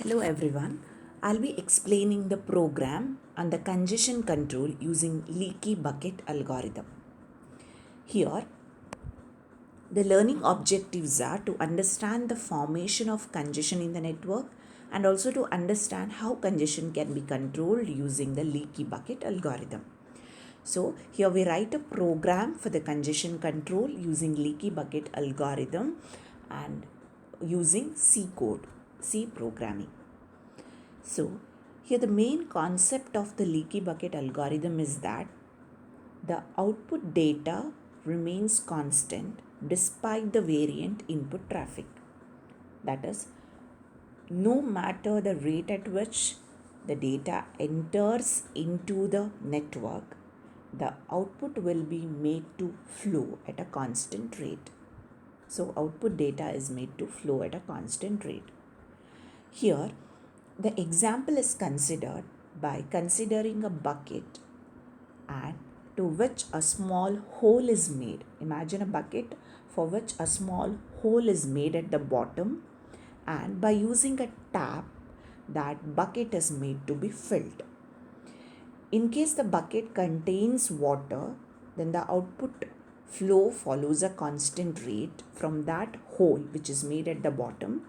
Hello everyone. I'll be explaining the program and the congestion control using leaky bucket algorithm. Here, the learning objectives are to understand the formation of congestion in the network and also to understand how congestion can be controlled using the leaky bucket algorithm. So, here we write a program for the congestion control using leaky bucket algorithm and using C code, C programming. So, here the main concept of the leaky bucket algorithm is that the output data remains constant despite the variant input traffic. That is, no matter the rate at which the data enters into the network, the output will be made to flow at a constant rate. So, output data is made to flow at a constant rate. Here, the example is considered by considering a bucket and to which a small hole is made. Imagine a bucket for which a small hole is made at the bottom, and by using a tap, that bucket is made to be filled. In case the bucket contains water, then the output flow follows a constant rate from that hole which is made at the bottom.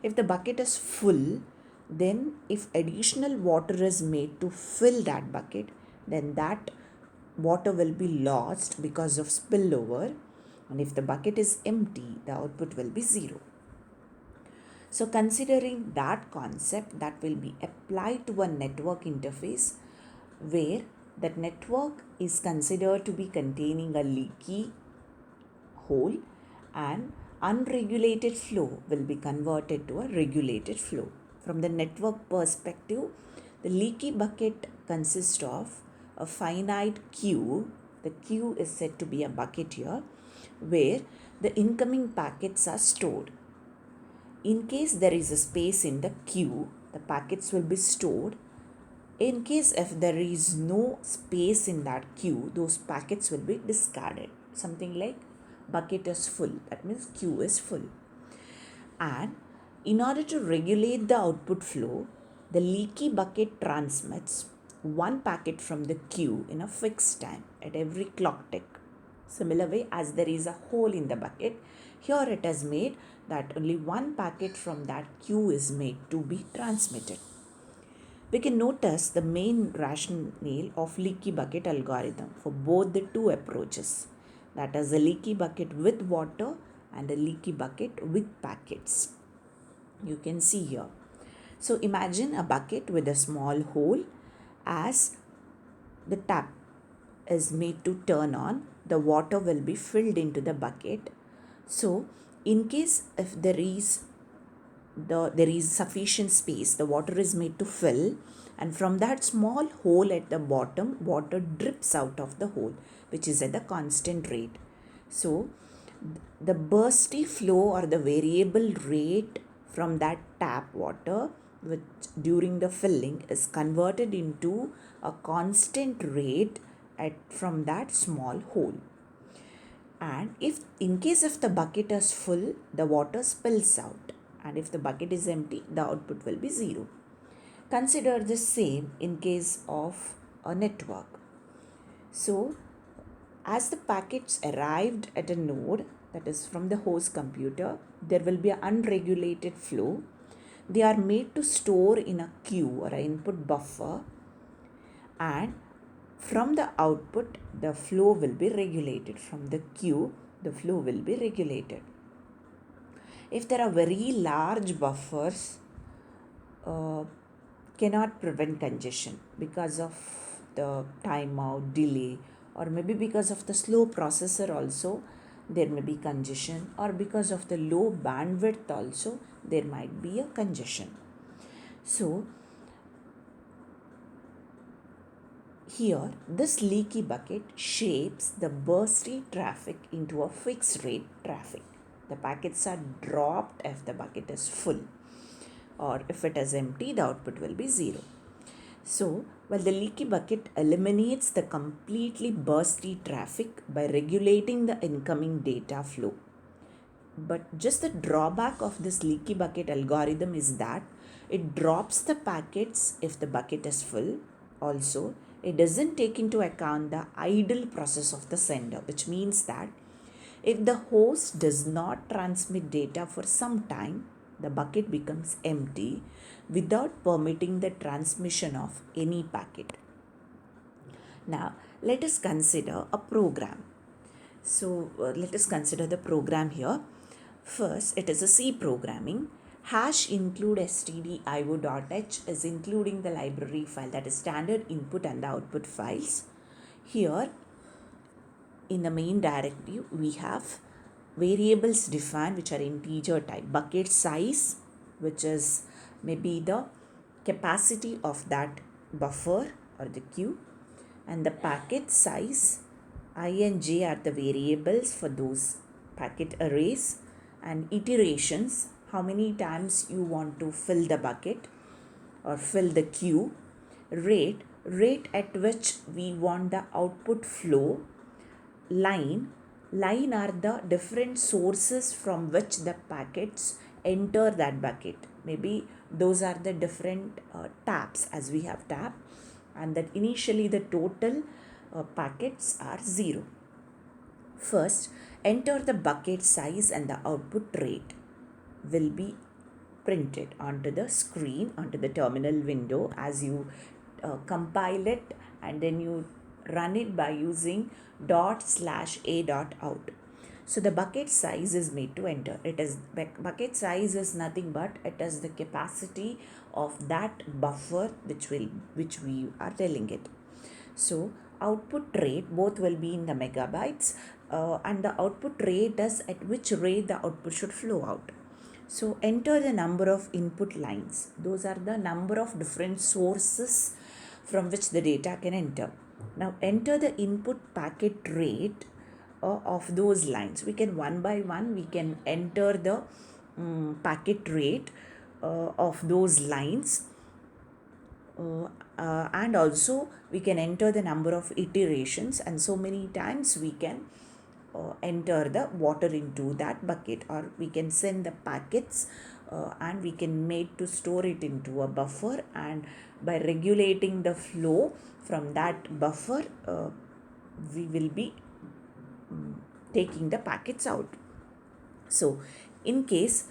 If the bucket is full, then if additional water is made to fill that bucket, then that water will be lost because of spillover. And if the bucket is empty, the output will be zero. So considering that concept, that will be applied to a network interface where that network is considered to be containing a leaky hole and unregulated flow will be converted to a regulated flow. From the network perspective, the leaky bucket consists of a finite queue. The queue is said to be a bucket here where the incoming packets are stored. In case there is a space in the queue, the packets will be stored. In case if there is no space in that queue, those packets will be discarded. Something like bucket is full, that means queue is full. And in order to regulate the output flow, the leaky bucket transmits one packet from the queue in a fixed time at every clock tick. Similar way, as there is a hole in the bucket, here it is made that only one packet from that queue is made to be transmitted. We can notice the main rationale of leaky bucket algorithm for both the two approaches, that is a leaky bucket with water and a leaky bucket with packets. You can see here. So imagine a bucket with a small hole. As the tap is made to turn on, the water will be filled into the bucket. So in case if there is sufficient space, the water is made to fill, and from that small hole at the bottom, water drips out of the hole, which is at the constant rate. So the bursty flow or the variable rate from that tap water, which during the filling is converted into a constant rate from that small hole. And if in case if the bucket is full, the water spills out, and if the bucket is empty, the output will be zero. Consider the same in case of a network. So as the packets arrived at a node, that is from the host computer, there will be an unregulated flow. They are made to store in a queue or an input buffer, and from the output, the flow will be regulated. From the queue, the flow will be regulated. If there are very large buffers, cannot prevent congestion because of the timeout, delay, or maybe because of the slow processor also there may be congestion, or because of the low bandwidth also there might be a congestion. So here, this leaky bucket shapes the bursty traffic into a fixed rate traffic. The packets are dropped if the bucket is full, or if it is empty, the output will be zero. So, while the leaky bucket eliminates the completely bursty traffic by regulating the incoming data flow, but just the drawback of this leaky bucket algorithm is that It drops the packets if the bucket is full. Also, it doesn't take into account the idle process of the sender, which means that if the host does not transmit data for some time, the bucket becomes empty without permitting the transmission of any packet. Now, let us consider a program. So, let us consider the program here. First, it is a C programming. Hash include stdio.h is including the library file, that is standard input and the output files. Here, in the main directive, we have variables defined which are integer type. Bucket size, which is maybe the capacity of that buffer or the queue, and the packet size. I and j are the variables for those packet arrays, and iterations, how many times you want to fill the bucket or fill the queue. Rate at which we want the output flow. Line are the different sources from which the packets enter that bucket. Maybe those are the different taps, as we have tab, and that initially the total packets are 0. First, enter the bucket size and the output rate will be printed onto the screen, onto the terminal window as you compile it, and then you run it by using ./a.out. So the bucket size is made to enter. It is bucket size is nothing but it is the capacity of that buffer which we are telling it. So output rate both will be in the megabytes, and the output rate is at which rate the output should flow out. So enter the number of input lines. Those are the number of different sources from which the data can enter. Now enter the input packet rate of those lines. We can one by one we can enter the packet rate of those lines, and also we can enter the number of iterations, and so many times we can enter the water into that bucket, or we can send the packets and we can make to store it into a buffer, and by regulating the flow from that buffer we will be taking the packets out. So in case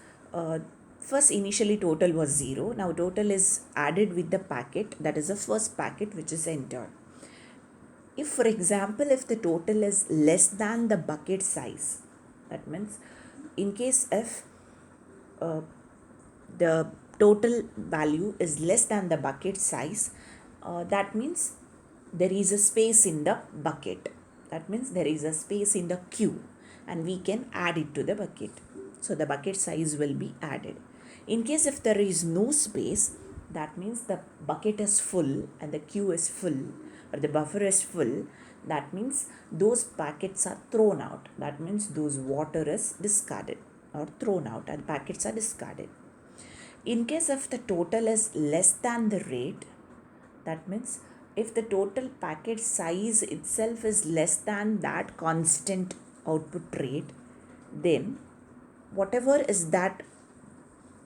first initially total was 0, now total is added with the packet, that is the first packet which is entered. If for example if the total is less than the bucket size, that means in case if the total value is less than the bucket size, that means there is a space in the bucket, that means there is a space in the queue, and we can add it to the bucket. So the bucket size will be added. In case if there is no space, that means the bucket is full and the queue is full, or the buffer is full, that means those packets are thrown out. That means those water is discarded or thrown out and packets are discarded. In case if the total is less than the rate, that means if the total packet size itself is less than that constant output rate, then whatever is that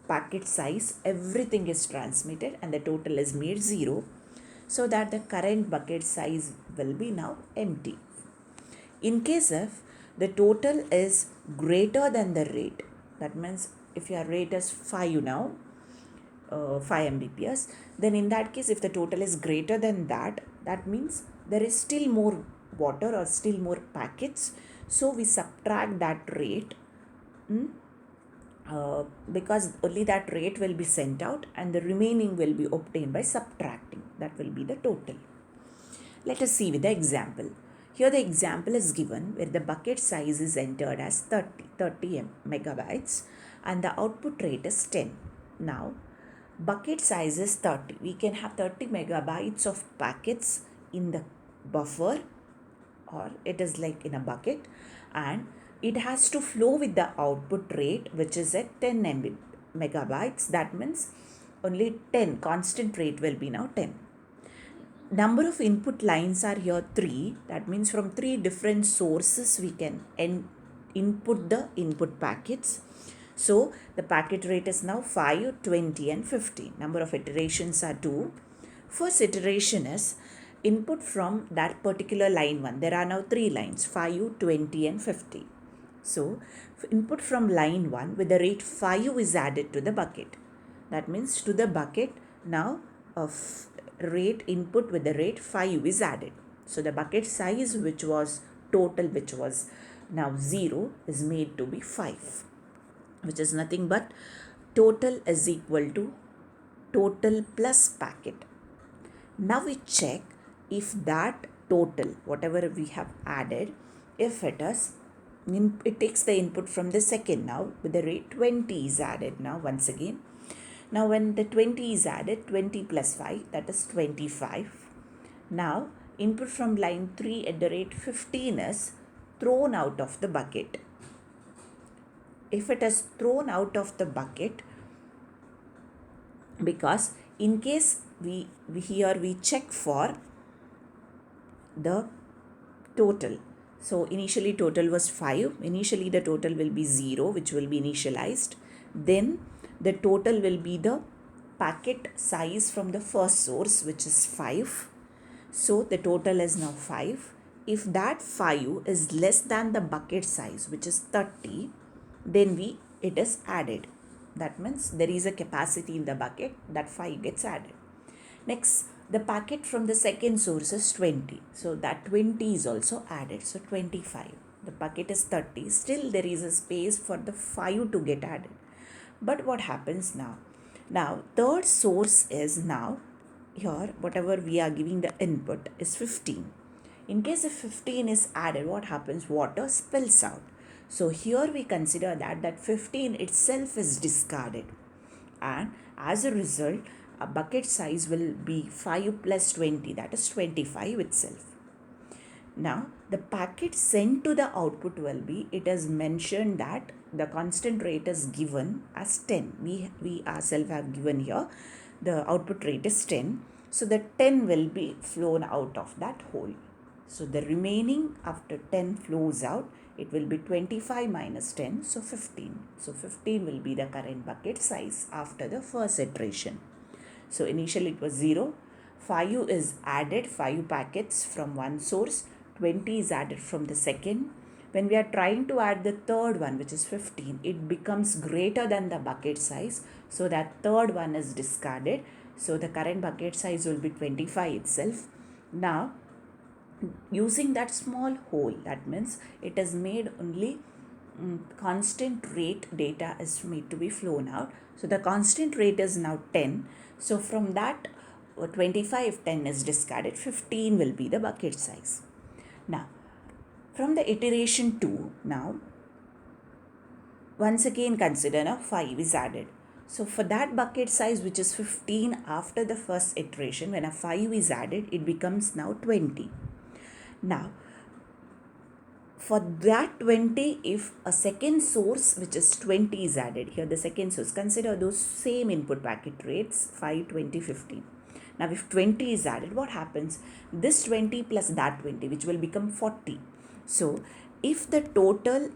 packet size, everything is transmitted and the total is made 0, so that the current bucket size will be now empty. In case if the total is greater than the rate, that means if your rate is 5 now, 5 Mbps, then in that case if the total is greater than that, that means there is still more water or still more packets, so we subtract that rate because only that rate will be sent out and the remaining will be obtained by subtracting. That will be the total. Let us see with the example. Here the example is given where the bucket size is entered as 30 megabytes and the output rate is 10. Now bucket size is 30. We can have 30 megabytes of packets in the buffer, or it is like in a bucket, and it has to flow with the output rate which is at 10 megabytes. That means only 10, constant rate will be now 10. Number of input lines are here 3. That means from 3 different sources we can input the input packets. So the packet rate is now 5, 20 and 15. Number of iterations are 2. First iteration is input from that particular line 1. There are now 3 lines, 5, 20 and 50. So input from line 1 with the rate 5 is added to the bucket. That means to the bucket now of rate input with the rate 5 is added. So the bucket size which was total, which was now 0, is made to be 5, which is nothing but total is equal to total plus packet. Now we check if that total, whatever we have added, if it is, it takes the input from the second now with the rate 20 is added now once again. Now when the 20 is added, 20 plus 5, that is 25. Now input from line 3 at the rate 15 is thrown out of the bucket. If it is thrown out of the bucket, because in case we check for the total. So initially total was 5. Initially the total will be 0, which will be initialized. Then the total will be the packet size from the first source, which is 5. So the total is now 5. If that 5 is less than the bucket size, which is 30, then it is added. That means there is a capacity in the bucket, that 5 gets added. Next, the packet from the second source is 20. So that 20 is also added. So 25. The packet is 30. Still there is a space for the 5 to get added. But what happens now? Now third source is now here whatever we are giving the input is 15. In case if 15 is added, what happens? Water spills out. So here we consider that 15 itself is discarded, and as a result a bucket size will be 5 plus 20, that is 25 itself. Now the packet sent to the output will be, it is mentioned that the constant rate is given as 10. We ourselves have given here the output rate is 10. So the 10 will be flown out of that hole. So the remaining after 10 flows out, it will be 25 minus 10, so 15. So 15 will be the current bucket size after the first iteration. So initially it was 0, 5 is added, 5 packets from one source, 20 is added from the second. When we are trying to add the third one, which is 15, it becomes greater than the bucket size. So that third one is discarded. So the current bucket size will be 25 itself. Now using that small hole, that means it is made only constant rate data is made to be flown out. So the constant rate is now 10. So from that 25, 10 is discarded, 15 will be the bucket size. Now from the iteration 2, now once again consider now 5 is added. So for that bucket size which is 15 after the first iteration, when a 5 is added, it becomes now 20. Now for that 20, if a second source which is 20 is added, here the second source, consider those same input packet rates 5, 20, 15. Now if 20 is added, what happens? This 20 plus that 20, which will become 40. So if the total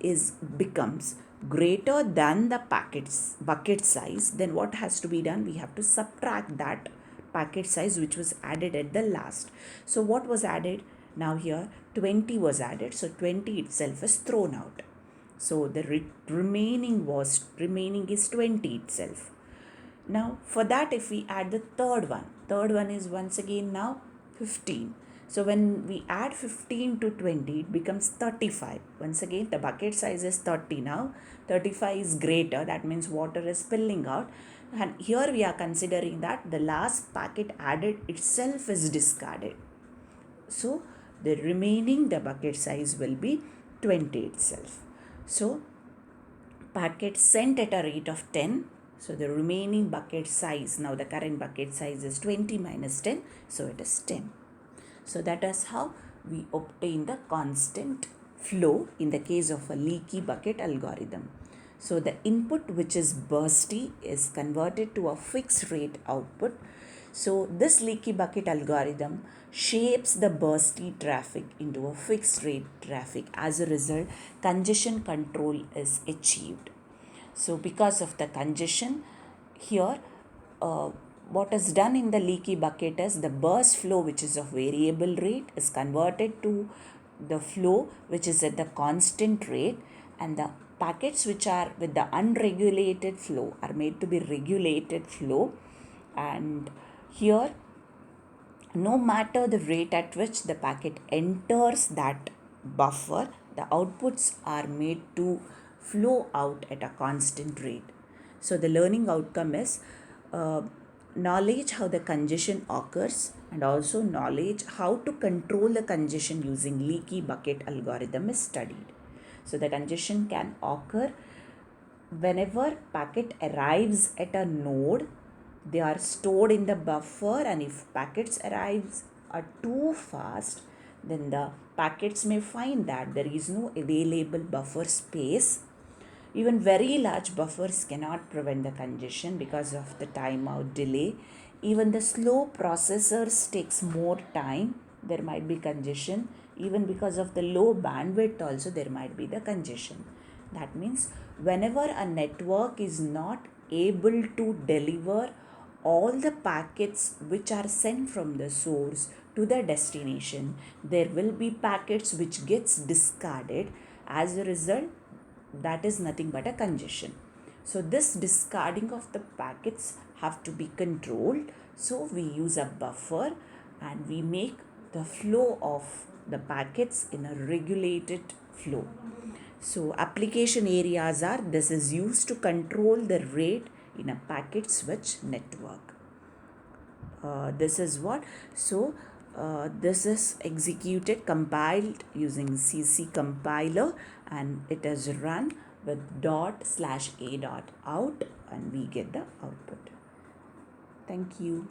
becomes greater than the bucket size, then what has to be done? We have to subtract that packet size which was added at the last. So what was added? Now here 20 was added, so 20 itself is thrown out. So the remaining is 20 itself. Now for that, if we add the third one is once again now 15. So when we add 15 to 20, it becomes 35. Once again the bucket size is 30 now. 35 is greater, that means water is spilling out. And here we are considering that the last packet added itself is discarded. So the remaining, the bucket size will be 20 itself. So packet sent at a rate of 10. So the remaining bucket size, now the current bucket size is 20 minus 10. So it is 10. So that is how we obtain the constant flow in the case of a leaky bucket algorithm. So the input which is bursty is converted to a fixed rate output. So this leaky bucket algorithm shapes the bursty traffic into a fixed rate traffic. As a result, congestion control is achieved. So because of the congestion here, what is done in the leaky bucket is the burst flow, which is of variable rate, is converted to the flow which is at the constant rate, and the packets which are with the unregulated flow are made to be regulated flow. And here, no matter the rate at which the packet enters that buffer, the outputs are made to flow out at a constant rate. So the learning outcome is knowledge how the congestion occurs, and also knowledge how to control the congestion using leaky bucket algorithm is studied. So the congestion can occur whenever packet arrives at a node. They are stored in the buffer, and if packets arrives are too fast, then the packets may find that there is no available buffer space. Even very large buffers cannot prevent the congestion because of the timeout delay. Even the slow processors takes more time. There might be congestion. Even because of the low bandwidth also there might be the congestion. That means whenever a network is not able to deliver all the packets which are sent from the source to the destination, there will be packets which gets discarded. As a result, that is nothing but a congestion. So this discarding of the packets have to be controlled. So we use a buffer and we make the flow of the packets in a regulated flow. So application areas are, this is used to control the rate in a packet switch network. This is what, so this is executed, compiled using CC compiler, and it is run with ./a.out, and we get the output. Thank you.